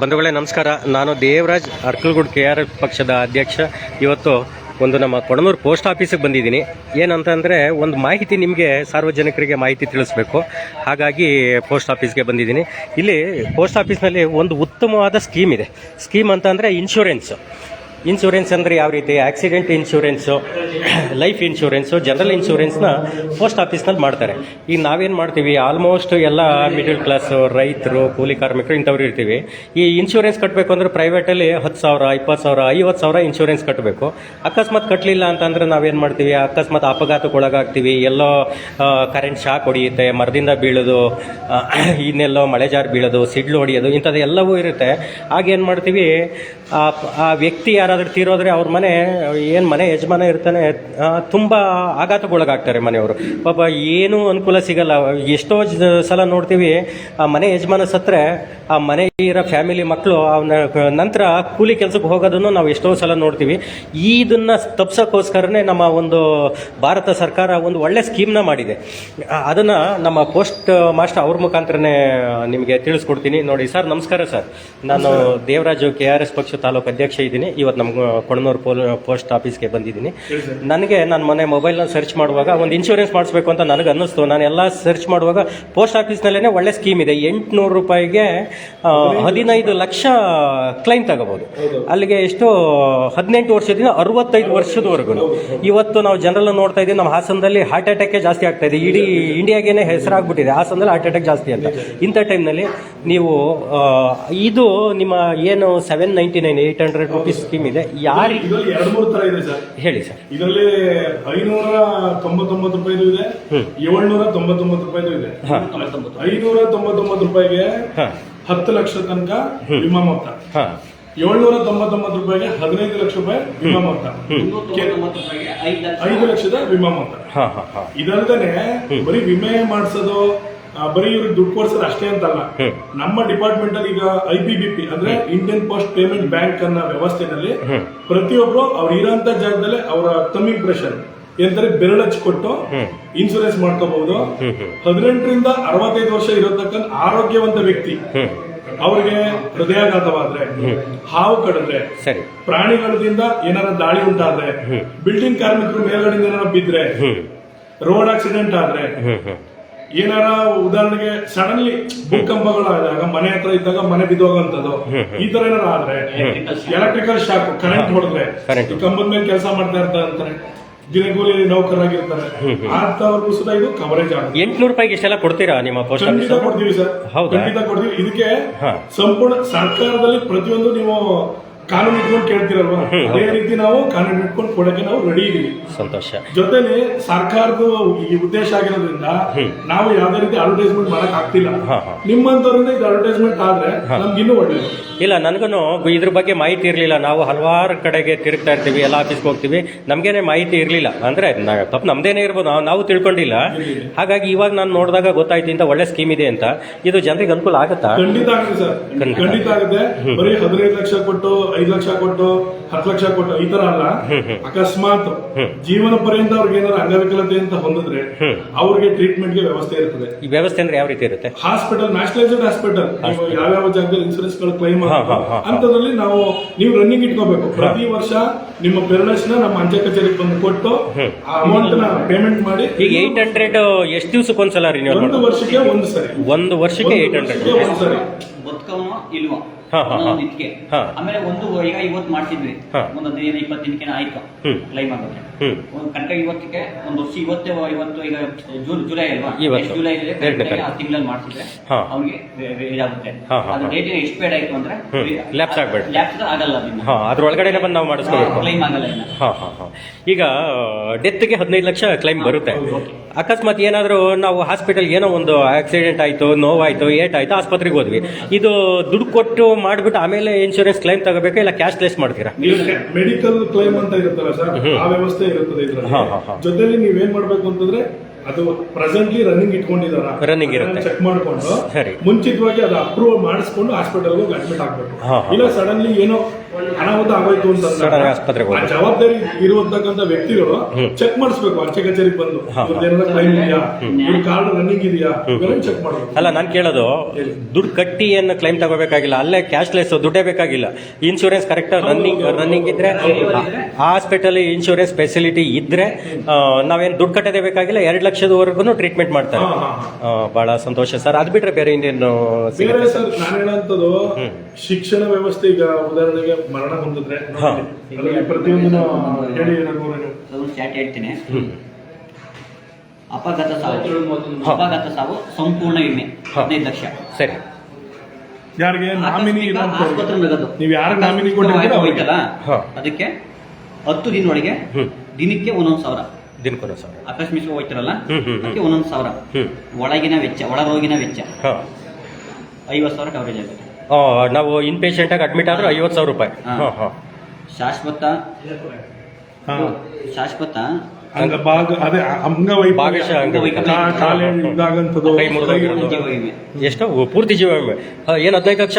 ಬಂಧುಗಳೇ ನಮಸ್ಕಾರ. ನಾನು ದೇವರಾಜ್ ಅರ್ಕಲ್ಗೂಡು KRS ಪಕ್ಷದ ಅಧ್ಯಕ್ಷ. ಇವತ್ತು ಒಂದು ನಮ್ಮ ಕೊಣನೂರು ಪೋಸ್ಟ್ ಆಫೀಸಿಗೆ ಬಂದಿದ್ದೀನಿ. ಏನಂತಂದರೆ ಒಂದು ಮಾಹಿತಿ ನಿಮಗೆ ಸಾರ್ವಜನಿಕರಿಗೆ ಮಾಹಿತಿ ತಿಳಿಸ್ಬೇಕು. ಹಾಗಾಗಿ ಪೋಸ್ಟ್ ಆಫೀಸ್ಗೆ ಬಂದಿದ್ದೀನಿ. ಇಲ್ಲಿ ಪೋಸ್ಟ್ ಆಫೀಸ್ನಲ್ಲಿ ಒಂದು ಉತ್ತಮವಾದ ಸ್ಕೀಮ್ ಇದೆ. ಸ್ಕೀಮ್ ಅಂತಂದರೆ ಇನ್ಶೂರೆನ್ಸ್ ಅಂದರೆ ಯಾವ ರೀತಿ accident insurance, life insurance, general ಇನ್ಶೂರೆನ್ಸ್ನ ಪೋಸ್ಟ್ ಆಫೀಸ್ನಲ್ಲಿ ಮಾಡ್ತಾರೆ. ಈಗ ನಾವೇನು ಮಾಡ್ತೀವಿ, ಆಲ್ಮೋಸ್ಟ್ ಎಲ್ಲ ಮಿಡಲ್ ಕ್ಲಾಸು, ರೈತರು, ಕೂಲಿ ಕಾರ್ಮಿಕರು ಇಂಥವ್ರು ಇರ್ತೀವಿ. ಈ ಇನ್ಶೂರೆನ್ಸ್ ಕಟ್ಟಬೇಕು ಅಂದರೆ ಪ್ರೈವೇಟಲ್ಲಿ 10,000, 20,000, 50,000 ಇನ್ಶೂರೆನ್ಸ್ ಕಟ್ಟಬೇಕು. ಅಕಸ್ಮಾತ್ ಕಟ್ಟಲಿಲ್ಲ ಅಂತಂದರೆ ನಾವೇನು ಮಾಡ್ತೀವಿ, ಅಕಸ್ಮಾತ್ ಅಪಘಾತಕ್ಕೊಳಗಾಗ್ತೀವಿ, ಎಲ್ಲೋ ಕರೆಂಟ್ ಶಾಕ್ ಹೊಡೆಯುತ್ತೆ, ಮರದಿಂದ ಬೀಳೋದು, ಇನ್ನೆಲ್ಲೋ ಮಳೆ ಜಾರಿ ಬೀಳೋದು, ಸಿಡ್ಲು ಹೊಡೆಯೋದು, ಇಂಥದ್ದು ಎಲ್ಲವೂ ಇರುತ್ತೆ. ಆಗೇನು ಮಾಡ್ತೀವಿ, ಆ ವ್ಯಕ್ತಿ ಯಾರಾದರೂ ತೀರೋದ್ರೆ ಅವ್ರ ಮನೆ ಯಜಮಾನ ಇರ್ತಾನೆ, ತುಂಬ ಆಘಾತಕ್ಕೊಳಗಾಗ್ತಾರೆ ಮನೆಯವರು. ಪಾಪ ಏನೂ ಅನುಕೂಲ ಸಿಗಲ್ಲ. ಎಷ್ಟೋ ಸಲ ನೋಡ್ತೀವಿ, ಆ ಮನೆ ಯಜಮಾನ ಸತ್ತರೆ ಆ ಮನೆ ಇರೋ ಫ್ಯಾಮಿಲಿ ಮಕ್ಕಳು ಅವನ ನಂತರ ಕೂಲಿ ಕೆಲಸಕ್ಕೆ ಹೋಗೋದನ್ನು ನಾವು ಎಷ್ಟೋ ಸಲ ನೋಡ್ತೀವಿ. ಇದನ್ನು ತಪ್ಸೋಕ್ಕೋಸ್ಕರನೇ ನಮ್ಮ ಒಂದು ಭಾರತ ಸರ್ಕಾರ ಒಂದು ಒಳ್ಳೆ ಸ್ಕೀಮ್ನ ಮಾಡಿದೆ. ಅದನ್ನು ನಮ್ಮ ಪೋಸ್ಟ್ ಮಾಸ್ಟರ್ ಅವ್ರ ಮುಖಾಂತರನೇ ನಿಮಗೆ ತಿಳಿಸ್ಕೊಡ್ತೀನಿ. ನೋಡಿ ಸರ್, ನಮಸ್ಕಾರ ಸರ್. ನಾನು ದೇವರಾಜು KRS ಪಕ್ಷ ತಾಲೂಕು ಅಧ್ಯಕ್ಷ ಇದ್ದೀನಿ. ಇವತ್ತು ನಮ್ಮ ಕೊಣನೂರು ಪೋಸ್ಟ್ ಆಫೀಸ್ಗೆ ಬಂದಿದ್ದೀನಿ. ನಾನು ಮೊನ್ನೆ ಮೊಬೈಲ್ನ ಸರ್ಚ್ ಮಾಡುವಾಗ ಒಂದು ಇನ್ಶೂರೆನ್ಸ್ ಮಾಡಿಸ್ಬೇಕು ಅಂತ ನನಗೆ ಅನ್ನಿಸ್ತು. ನಾನು ಎಲ್ಲ ಸರ್ಚ್ ಮಾಡುವಾಗ ಪೋಸ್ಟ್ ಆಫೀಸ್ನಲ್ಲೇ ಒಳ್ಳೆ ಸ್ಕೀಮ್ ಇದೆ. 800 ರೂಪಾಯಿಗೆ 15 ಲಕ್ಷ ಕ್ಲೈಮ್ ತಗೋಬಹುದು. ಅಲ್ಲಿಗೆ ಎಷ್ಟು 18 ವರ್ಷದಿಂದ 65 ವರ್ಷದವರೆಗೂ. ಇವತ್ತು ನಾವು ಜನರಲ್ ನೋಡ್ತಾ ಇದ್ದೀವಿ, ನಮ್ಮ ಹಾಸನದಲ್ಲಿ ಹಾರ್ಟ್ ಅಟ್ಯಾಕೇ ಜಾಸ್ತಿ ಆಗ್ತಾ ಇದೆ. ಇಡೀ ಇಂಡಿಯಾಗೇನೆ ಹೆಸರಾಗ್ಬಿಟ್ಟಿದೆ ಹಾಸನದಲ್ಲಿ ಹಾರ್ಟ್ ಅಟ್ಯಾಕ್ ಜಾಸ್ತಿ ಅಂತ. ಇಂಥ ಟೈಮ್ನಲ್ಲಿ ನೀವು ಇದು ನಿಮ್ಮ ಏನು 799 800 ರೂಪೀಸ್ ಸ್ಕೀಮ್ ಇದೆ. ಯಾರಿಗೆ ಇದರಲ್ಲಿ 2-3 ತರ ಇದೆ ಸರ್. ಹೇಳಿ ಸರ್. ಇದರಲ್ಲಿ 599 ರೂಪಾಯಿದು ಇದೆ, 799 ರೂಪಾಯಿದು ಇದೆ. 599 ರೂಪಾಯಿಗೆ 10 ಲಕ್ಷ ತನಕ ವಿಮಾ ಮೊತ್ತ, 799 ರೂಪಾಯಿಗೆ 15 ಲಕ್ಷ ರೂಪಾಯಿ ವಿಮಾ ಮೊತ್ತ, 5 ಲಕ್ಷದ ವಿಮಾ ಮೊತ್ತ. ಇದಲ್ದೇನೆ ಬರೀ ವಿಮೆ ಮಾಡಿಸೋದು, ಬರೀ ಇವ್ರಿಗೆ ದುಡ್ಡು ಕೊಡ್ಸೋದು ಅಷ್ಟೇ ಅಂತಲ್ಲ. ನಮ್ಮ ಡಿಪಾರ್ಟ್ಮೆಂಟ್ ಅಲ್ಲಿ ಈಗ IPBP ಅಂದ್ರೆ ಇಂಡಿಯನ್ ಪೋಸ್ಟ್ ಪೇಮೆಂಟ್ ಬ್ಯಾಂಕ್ ಅನ್ನೋ ವ್ಯವಸ್ಥೆನಲ್ಲಿ ಪ್ರತಿಯೊಬ್ರು ಅವ್ರು ಇರೋಂತ ಜಾಗದಲ್ಲಿ ಅವರ ತಮ್ಮ ಇಂಪ್ರೆಷನ್ ಎಂದರೆ ಬೆರಳಚ್ಚಿ ಕೊಟ್ಟು ಇನ್ಶೂರೆನ್ಸ್ ಮಾಡ್ಕೋಬಹುದು. 18ರಿಂದ 65 ವರ್ಷ ಇರತಕ್ಕಂಥ ಆರೋಗ್ಯವಂತ ವ್ಯಕ್ತಿ ಅವ್ರಿಗೆ ಹೃದಯಾಘಾತವಾದ್ರೆ, ಹಾವು ಕಡಿದ್ರೆ, ಪ್ರಾಣಿಗಳಿಂದ ಏನಾರ ದಾಳಿ ಉಂಟಾದ್ರೆ, ಬಿಲ್ಡಿಂಗ್ ಕಾರ್ಮಿಕರು ಮೇಲ್ಗಡೆಯಿಂದ ಏನಾರ ಬಿದ್ರೆ, ರೋಡ್ ಆಕ್ಸಿಡೆಂಟ್ ಆದ್ರೆ, ಏನಾರ ಉದಾಹರಣೆಗೆ ಸಡನ್ಲಿ ಭೂಕಂಪಗಳಾದಾಗ ಮನೆ ಹತ್ರ ಇದ್ದಾಗ ಮನೆ ಬಿದ್ದೋಗಂತದ್ದು, ಈ ತರ ಏನಾರ ಆದ್ರೆ, ಎಲೆಕ್ಟ್ರಿಕಲ್ ಶಾಕ್ ಕರೆಂಟ್ ಹೊಡೆದ್ರೆ, ಕಂಬದ ಮೇಲೆ ಕೆಲಸ ಮಾಡ್ತಾ ಇರ್ತಾರೆ, ದಿನಗೂಲಿ ನೌಕರರಾಗಿರ್ತಾರೆ, ಅಂತವ್ರಿಗೂ ಸುಧಾ ಇದು ಕವರೇಜ್ ಆಗುತ್ತೆ. 800 ರೂಪಾಯಿಗೆ ಇಷ್ಟೆಲ್ಲ ಕೊಡ್ತೀರಾ ನಿಮ್ಮ ಪೋಸ್ಟ್? ಖಂಡಿತ ಕೊಡ್ತೀವಿ ಸರ್, ಖಂಡಿತ ಕೊಡ್ತೀವಿ. ಇದಕ್ಕೆ ಸಂಪೂರ್ಣ ಸರ್ಕಾರದಲ್ಲಿ ಪ್ರತಿಯೊಂದು ನೀವು ಕಾನೂನು ಇಟ್ಕೊಂಡು ಕೇಳ್ತಿರಲ್ವಾ, ಅದೇ ರೀತಿ ನಾವು ಕಾನೂನು ಇಟ್ಕೊಂಡು ಕೊಡಕ್ಕೆ ನಾವು ರೆಡಿ ಇದೀವಿ. ಸಂತೋಷ. ಜೊತೆಲಿ ಸರ್ಕಾರದ ಈ ಉದ್ದೇಶ ಆಗಿರೋದ್ರಿಂದ ನಾವು ಯಾವ್ದೇ ರೀತಿ ಅಡ್ವರ್ಟೈಸ್ಮೆಂಟ್ ಮಾಡಕ್ ಆಗ್ತಿಲ್ಲ. ನಿಮ್ಮಂತವರಿಂದ ಇದು ಅಡ್ವರ್ಟೈಸ್ಮೆಂಟ್ ಆದ್ರೆ ನಮ್ಗೆ ಇನ್ನೂ ಒಳ್ಳೇದು. ಇಲ್ಲ, ನನಗೂ ಇದ್ರ ಬಗ್ಗೆ ಮಾಹಿತಿ ಇರಲಿಲ್ಲ. ನಾವು ಹಲವಾರು ಕಡೆಗೆ ತಿರುಗ್ತಾ ಇರ್ತೀವಿ, ಎಲ್ಲ ಆಫೀಸ್ಗೆ ಹೋಗ್ತೀವಿ, ನಮ್ಗೇನೆ ಮಾಹಿತಿ ಇರಲಿಲ್ಲ. ಅಂದ್ರೆ ತಪ್ಪು ನಮ್ದೇನೆ ಇರ್ಬೋದು, ನಾವು ತಿಳ್ಕೊಂಡಿಲ್ಲ. ಹಾಗಾಗಿ ಇವಾಗ ನಾನು ನೋಡಿದಾಗ ಗೊತ್ತಾಯ್ತು ಇಂಥ ಒಳ್ಳೆ ಸ್ಕೀಮ್ ಇದೆ ಅಂತ. ಇದು ಜನರಿಗೆ ಅನುಕೂಲ ಆಗುತ್ತಾ? ಖಂಡಿತ ಆಗುತ್ತೆ ಸರ್, ಖಂಡಿತ ಆಗುತ್ತೆ. ಬರೀ 15 ಲಕ್ಷ ಕೊಟ್ಟು, 5 ಲಕ್ಷ ಕೊಟ್ಟು, 10 ಲಕ್ಷ ಕೊಟ್ಟು ಈ ತರ ಅಲ್ಲ. ಅಕಸ್ಮಾತ್ ಜೀವನ ಪರ್ಯಂತ ಅವ್ರಿಗೆ ಏನಾದ್ರು ಅಂಗವಿಕಲತೆ ಅಂತ ಹೊಂದಿದ್ರೆ ಅವ್ರಿಗೆ ಟ್ರೀಟ್ಮೆಂಟ್ಗೆ ವ್ಯವಸ್ಥೆ ಇರ್ತದೆ. ಈ ವ್ಯವಸ್ಥೆ ಅಂದ್ರೆ ಯಾವ ರೀತಿ ಇರುತ್ತೆ? ಹಾಸ್ಪಿಟಲ್, ನ್ಯಾಷನಲೈಸ್ಡ್ ಹಾಸ್ಪಿಟಲ್, ಯಾವ್ಯಾವ ಜಾಗದಲ್ಲಿ ಇನ್ಸೂರೆನ್ಸ್ ಗಳು ಕ್ಲೈಮ್ ಅಂತದ್ರಲ್ಲಿ ನೀವು ರನ್ನಿಂಗ್ ಇಟ್ಕೋಬೇಕು. ಪ್ರತಿ ವರ್ಷ ನಿಮ್ಮ ಪೇರೆಂಟ್ಸ್ ನಮ್ಮ ಅಂಚೆ ಕಚೇರಿಗೆ ಬಂದು ಕೊಟ್ಟು ಆ ಅಮೌಂಟ್ ನ ಪೇಮೆಂಟ್ ಮಾಡಿ. ಈಗ 800 ಎಷ್ಟು ದಿವಸಕ್ಕೆ ಒಂದ್ಸಲ ರಿನ್ಯೂವಲ್? 1 ವರ್ಷಕ್ಕೆ 1 ಸರಿ. 1 ವರ್ಷಕ್ಕೆ 800 1 ಸರಿ. ಬದುಕವನೋ ಇಲ್ವಾ ಇದಕ್ಕೆ. ಆಮೇಲೆ ಈಗ ಇವತ್ತು ಮಾಡ್ತಿದ್ವಿ, ಒಂದು 15 ದಿನಕ್ಕೆ ಆಯ್ತು ಕ್ಲೈಮ್ ಆಗುತ್ತೆ. ಕರೆಕ್ಟ್ ಇವತ್ತಿಗೆ ಒಂದು ವರ್ಷ ಇವತ್ತು ಈಗ ಜುಲೈ ಅಲ್ವಾ, ಜುಲೈ ತಿಂಗಳಲ್ಲಿ ಮಾಡ್ತಿದ್ರೆ ಅವ್ರಿಗೆ ಇದಾಗುತ್ತೆ. ಅದು ಡೇಟ್ ಎಕ್ಸ್ಪೈರ್ಡ್ ಆಯ್ತು ಅಂದ್ರೆ ಲ್ಯಾಪ್ಸ್ ಆಗಲ್ಲ, ಅದ್ರೊಳಗಡೆ ಬಂದು ನಾವು ಮಾಡಿಸ್ಕೋಬೇಕು, ಕ್ಲೈಮ್ ಆಗಲ್ಲ. ಈಗ ಡೆತ್ಗೆ 15 ಲಕ್ಷ ಕ್ಲೈಮ್ ಬರುತ್ತೆ. ಅಕಸ್ಮಾತ್ ಏನಾದರೂ ನಾವು ಹಾಸ್ಪಿಟಲ್ ಏನೋ ಒಂದು ಆಕ್ಸಿಡೆಂಟ್ ಆಯ್ತು, ನೋವಾಯ್ತು, ಏಟಾಯ್ತು, ಆಸ್ಪತ್ರೆಗೆ ಹೋದ್ವಿ, ಇದು ದುಡ್ಡು ಕೊಟ್ಟು ಮಾಡ್ಬಿಟ್ಟು ಆಮೇಲೆ ಇನ್ಶೂರೆನ್ಸ್ ಕ್ಲೈಮ್ ತಗೋಬೇಕಾ ಇಲ್ಲ ಕ್ಯಾಶ್ಲೆಸ್ ಮಾಡ್ತೀರಾ? ಮೆಡಿಕಲ್ ಕ್ಲೈಮ್ ಅಂತ ಇರುತ್ತಲ್ಲ ಸರ್, ಆ ವ್ಯವಸ್ಥೆ ಇರುತ್ತದೆ ಇದ್ರಲ್ಲಿ. ಜೊತೆಲಿ ನೀವೇನ್ ಮಾಡ್ಬೇಕು ಅಂತಂದ್ರೆ ಅದು ಪ್ರೆಸೆಂಟ್ಲಿ ರನ್ನಿಂಗ್ ಇಟ್ಕೊಂಡಿದಾರ Running ಇರುತ್ತೆ. ಚೆಕ್ ಮಾಡ್ಕೊಂಡು ಸರಿ. ಮುಂಚಿತವಾಗಿ ಅದು ಅಪ್ರೂವ್ ಮಾಡಿಸ್ಕೊಂಡು ಹಾಸ್ಪಿಟಲ್ ಹೋಗಿ ಅಡ್ಮಿಟ್ ಆಗ್ಬೇಕು. ಹಾ, ಹಾ. ಇಲ್ಲ ಸಡನ್ಲಿ ಏನೋ ಅನಾಹುತ ಆಗೋಯ್ತು Sudden ಆಗಿ ಆಸ್ಪತ್ರೆಗೆ ಆ ಹೋಗ್ಬೇಕು. ಜವಾಬ್ದಾರಿ ಇರುವಂತಕ್ಕಂಥ ವ್ಯಕ್ತಿಗಳು ಚೆಕ್ ಮಾಡಿಸ್ಬೇಕು ಅಂಚೆ ಕಚೇರಿಗೆ ಬಂದು ಇವ್ರದ್ದೇನಾದ್ರು ಕ್ಲೈಮ್ ಇದೆಯಾ, ಇವ್ರ ಕಾರ್ಡ್ ರನ್ನಿಂಗ್ ಇದೆಯಾ, ಇವೆಲ್ಲ ಚೆಕ್ ಮಾಡ್ಬೇಕು. ಅಲ್ಲ ನಾನು ಕೇಳೋದು ದುಡ್ಡು ಕಟ್ಟಿ ಏನು ಕ್ಲೈಮ್ ತಗೋಬೇಕಾಗಿಲ್ಲ, ಅಲ್ಲೇ ಕ್ಯಾಶ್ಲೆಸ್ ದುಡ್ಡೇ ಬೇಕಾಗಿಲ್ಲ. ಇನ್ಶೂರೆನ್ಸ್ ಕರೆಕ್ಟ್ ರನ್ನಿಂಗ್ ಇದ್ರೆ ಹಾಸ್ಪಿಟಲ್ ಇನ್ಶೂರೆನ್ಸ್ ಫೆಸಿಲಿಟಿ ಇದ್ರೆ ನಾವೇನು ದುಡ್ಡು ಕಟ್ಟದೇ ಬೇಕಾಗಿಲ್ಲ. 2 ಲಕ್ಷದವರೆಗೂ ಟ್ರೀಟ್ಮೆಂಟ್ ಮಾಡ್ತಾರೆ. ಬಹಳ ಸಂತೋಷ ಸರ್. ಅದು ಬಿಟ್ರೆ ಬೇರೆ ಇನ್ನೇನು ಬೇರೆ ಸರ್ ನಾನು ಹೇಳೋಂಥದ್ದು ಶಿಕ್ಷಣ ವ್ಯವಸ್ಥೆ ಈಗ ಉದಾಹರಣೆಗೆ ಮರಣ ಹೊಂದಿದ್ರೆ ಹಾ. ಅದರಲ್ಲಿ ಪ್ರತಿಯೊಂದನ್ನು ಹೇಳಿ ರಘು. ಅದೊಂದು ಚಾಟ್ ಹೇಳ್ತೀನಿ. ಅಪಘಾತ ಸಾವು ಸಂಪೂರ್ಣ ವಿಮೆ 15 ಲಕ್ಷ. ಸರಿ. ಯಾರಿಗೆ ನಾಮಿನಿ ಆಸ್ಪತ್ರೆ ನಗದು ನೀವು ಯಾರಿಗೆ ನಾಮಿನಿ ಕೊಟ್ಟಿದ್ದೀರಾ ಹೋಯ್ತಲ್ಲ ಹಾ. ಅದಕ್ಕೆ 10 ದಿನದೊಳಗೆ ದಿನಕ್ಕೆ 1,000. ದಿನಕ್ಕೊಂದು ಸಾವಿರ. ಆಕಸ್ಮಿಕ ಹೋಯ್ತಾರಲ್ಲ ಹ್ಮ್. ಅದಕ್ಕೆ 1,000. ಒಳಗಿನ ವೆಚ್ಚ, ಒಳರೋಗಿನ ವೆಚ್ಚ ಹಾಂ 50,000 ಕವರೇಜ್ ಆಗುತ್ತೆ. ನಾವು ಇನ್ ಪೇಷಂಟ್ ಆಗಿ ಅಡ್ಮಿಟ್ ಆದ್ರೆ 50,000 ರೂಪಾಯಿ. ಹಾಂ ಹಾಂ ಶಾಶ್ವತ ಅದೇ ಅಂಗವೈಫಲ್ಯ, ಭಾಗಶಃ ಅಂಗವೈಕಲ್ಯ. ಕಾಲೇ ಇದಾಗಂಥದ್ದು, ಕೈ ಮುರಿದೋಗಿರೋದು. ಜೀವ ವಿಮೆ. ಎಷ್ಟು ಪೂರ್ತಿ ಜೀವ ವಿಮೆ ಏನು 15 ಲಕ್ಷ